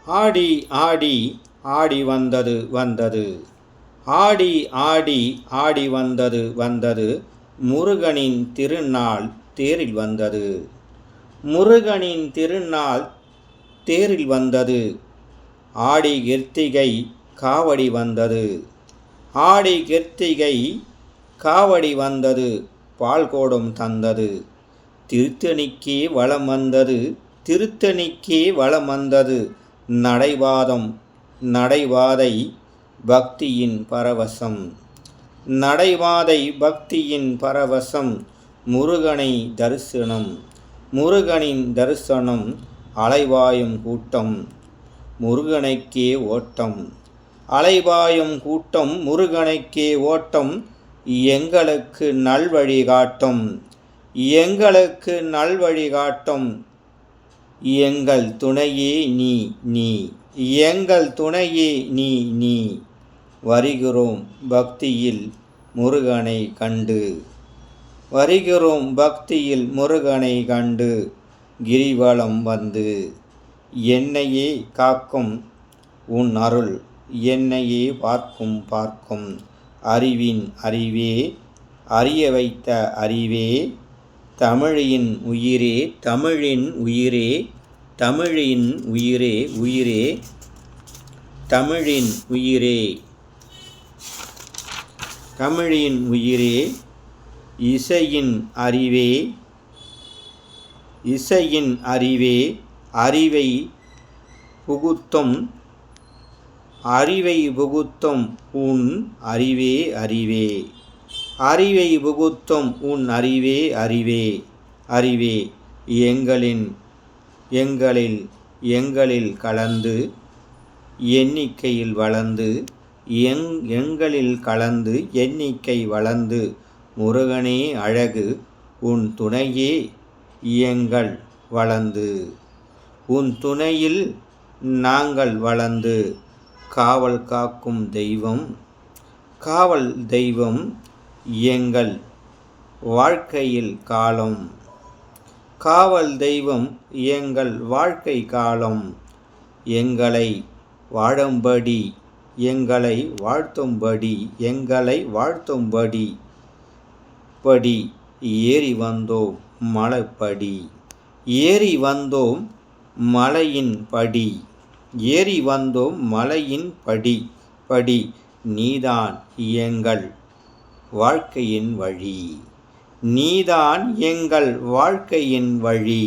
ஆடி ஆடி ஆடி வந்தது வந்தது, ஆடி ஆடி ஆடி வந்தது வந்தது, முருகனின் திருநாள் தேரில் வந்தது. முருகனின் திருநாள் தேரில் வந்தது. ஆடி கிருத்திகை காவடி வந்தது. ஆடி கிருத்திகை காவடி வந்தது, பால்கோடம் தந்தது. திருத்தணிக்கே வலம் வந்தது, திருத்தணிக்கே வலம் வந்தது. நடைபாதம் நடைபாதை பக்தியின் பரவசம், நடைபாதை பக்தியின் பரவசம். முருகனை தரிசனம், முருகனின் தரிசனம். அலைவாயும் கூட்டம் முருகனைக்கே ஓட்டம், அலைவாயும் கூட்டம் முருகனைக்கே ஓட்டம். எங்களுக்கு நல்வழி காட்டும், எங்களுக்கு நல்வழி காட்டும். எங்கள் துணையே நீ நீ, எங்கள் துணையே நீ நீ. வருகிறோம் பக்தியில் முருகனை கண்டு, வருகிறோம் பக்தியில் முருகனை கண்டு. கிரிவலம் வந்து என்னையே காக்கும் உன் அருள், என்னையே பார்க்கும் பார்க்கும். அறிவின் அறிவே, அறிய வைத்த அறிவே, தமிழின் உயிரே, தமிழின் உயிரே, தமிழின் உயிரே உயிரே, தமிழின் உயிரே, தமிழின் உயிரே. இசையின் அறிவே, இசையின் அறிவே, அறிவை புகுத்தும், அறிவை புகுத்தும் உன் அறிவே அறிவே, அறிவை புகுத்தும் உன் அறிவே அறிவே, அறிவே. எங்களில் எங்களில் கலந்து எண்ணிக்கையில் வளர்ந்து, எங்களில் கலந்து எண்ணிக்கை வளர்ந்து. முருகனே அழகு உன் துணையே எங்கள் வளர்ந்து, உன் துணையில் நாங்கள் வளர்ந்து. காவல் காக்கும் தெய்வம், காவல் தெய்வம் எங்கள் வாழ்க்கையில் காலம், காவல் தெய்வம் எங்கள் வாழ்க்கை காலம். எங்களை வாழும்படி, எங்களை வாழ்த்தும்படி, எங்களை வாழ்த்தும்படி படி ஏறி வந்தோம் மலைப்படி, ஏறி வந்தோம் மலையின் படி, ஏறி வந்தோம் மலையின் படி படி. நீதான் எங்கள் வாழ்க்கையின் வழி, நீதான் எங்கள் வாழ்க்கையின் வழி.